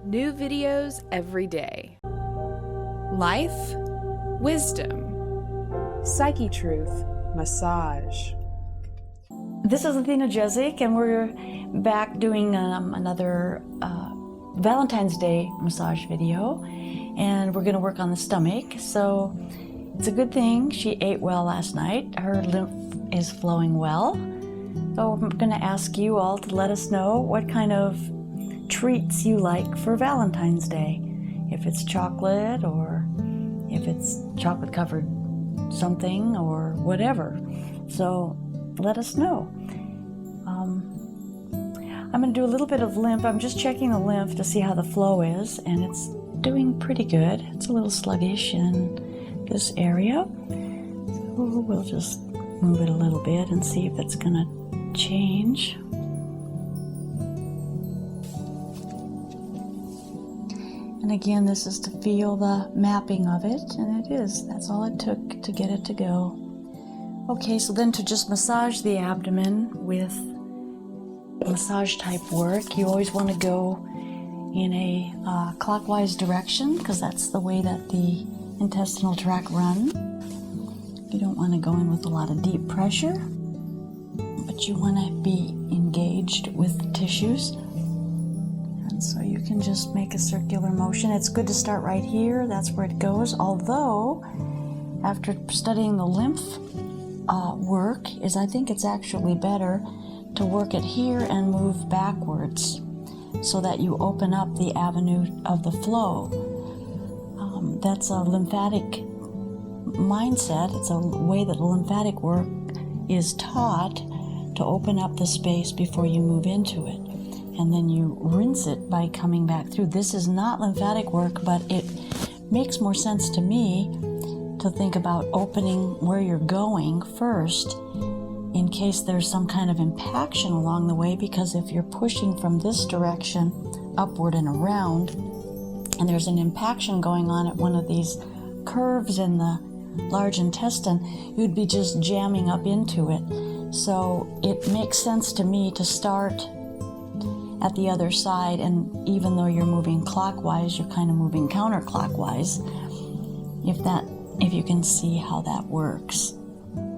New videos every day. Life, wisdom, Psychetruth, massage. This is Athena Jezik, and we're back doing another Valentine's Day massage video, and we're going to work on the stomach. So it's a good thing she ate well last night. Her lymph is flowing well. So I'm going to ask you all to let us know what kind of treats you like for Valentine's Day. If it's chocolate, or if it's chocolate covered something, or whatever. So let us know. I'm going to do a little bit of lymph. I'm just checking the lymph to see how the flow is, and it's doing pretty good. It's a little sluggish in this area. So we'll just move it a little bit and see if it's going to change. And again, this is to feel the mapping of it, and it is. That's all it took to get it to go. Okay, so then to just massage the abdomen with massage type work, you always want to go in a clockwise direction, because that's the way that the intestinal tract runs. You don't want to go in with a lot of deep pressure, but you want to be engaged with the tissues. And so you can just make a circular motion. It's good to start right here. That's where it goes. Although, after studying the lymph work, I think it's actually better to work it here and move backwards so that you open up the avenue of the flow. That's a lymphatic mindset. It's a way that lymphatic work is taught, to open up the space before you move into it. And then you rinse it by coming back through. This is not lymphatic work, but it makes more sense to me to think about opening where you're going first, in case there's some kind of impaction along the way, because if you're pushing from this direction upward and around, and there's an impaction going on at one of these curves in the large intestine, you'd be just jamming up into it. So it makes sense to me to start at the other side, and even though you're moving clockwise, you're kind of moving counterclockwise, if you can see how that works.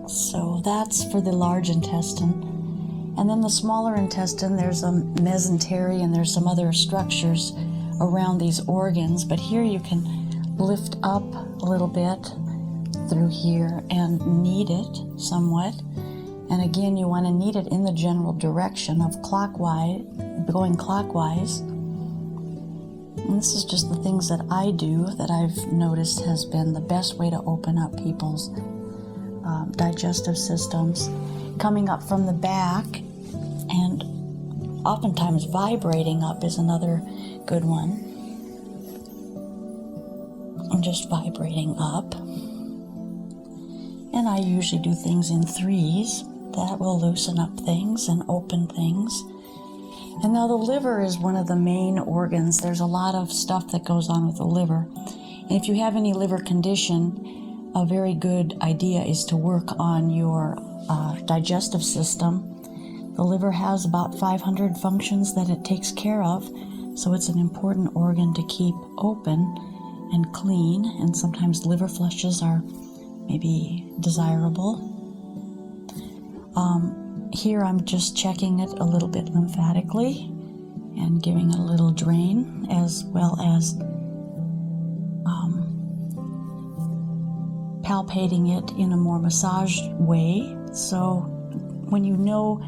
So that's for the large intestine. And then the smaller intestine, there's a mesentery and there's some other structures around these organs, but here you can lift up a little bit through here and knead it somewhat. And again, you want to knead it in the general direction of clockwise, going clockwise. And this is just the things that I do that I've noticed has been the best way to open up people's digestive systems. Coming up from the back, and oftentimes vibrating up is another good one. I'm just vibrating up. And I usually do things in threes. That will loosen up things and open things. And now the liver is one of the main organs. There's a lot of stuff that goes on with the liver. And if you have any liver condition, a very good idea is to work on your digestive system. The liver has about 500 functions that it takes care of, so it's an important organ to keep open and clean, and sometimes liver flushes are maybe desirable. Here I'm just checking it a little bit lymphatically and giving it a little drain, as well as palpating it in a more massaged way. So when you know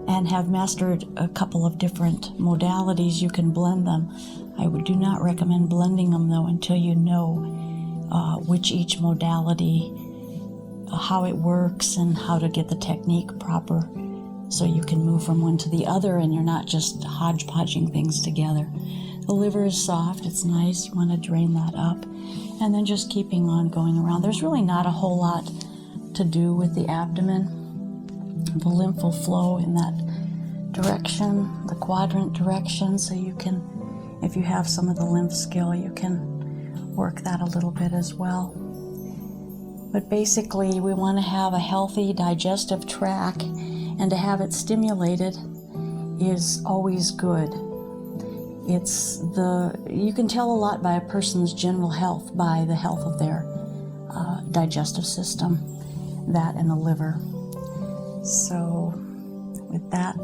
and have mastered a couple of different modalities, you can blend them. I do not recommend blending them though until you know which each modality, how it works, and how to get the technique proper, so you can move from one to the other and you're not just hodgepodging things together. The liver is soft, it's nice, you want to drain that up, and then just keeping on going around. There's really not a whole lot to do with the abdomen. The lymph will flow in that direction, the quadrant direction, so you can, if you have some of the lymph skill, you can work that a little bit as well. But basically, we want to have a healthy digestive tract, and to have it stimulated is always good. You can tell a lot by a person's general health by the health of their digestive system, that and the liver. So with that,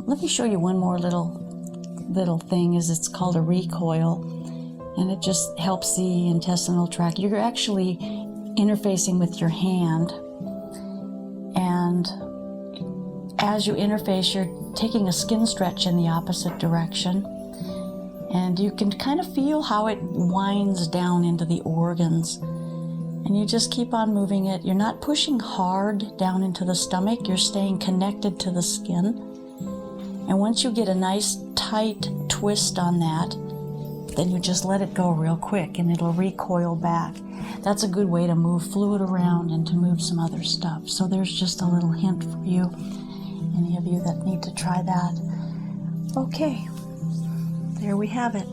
let me show you one more little thing. It's called a recoil, and it just helps the intestinal tract. You're actually interfacing with your hand, and as you interface, you're taking a skin stretch in the opposite direction, and you can kind of feel how it winds down into the organs, and you just keep on moving it. You're not pushing hard down into the stomach, you're staying connected to the skin, and once you get a nice tight twist on that, then you just let it go real quick and it'll recoil back. That's a good way to move fluid around and to move some other stuff. So there's just a little hint for you, any of you that need to try that. Okay, there we have it.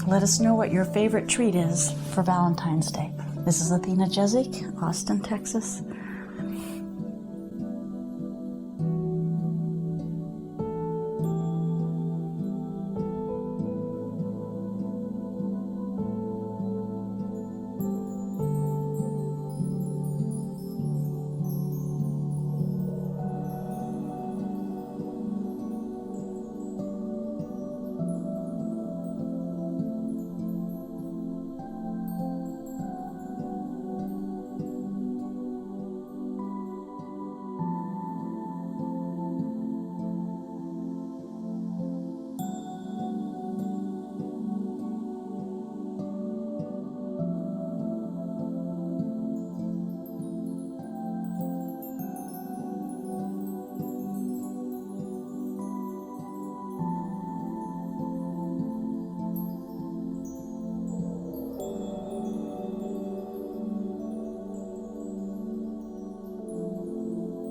Let us know what your favorite treat is for Valentine's Day. This is Athena Jezik, Austin, Texas.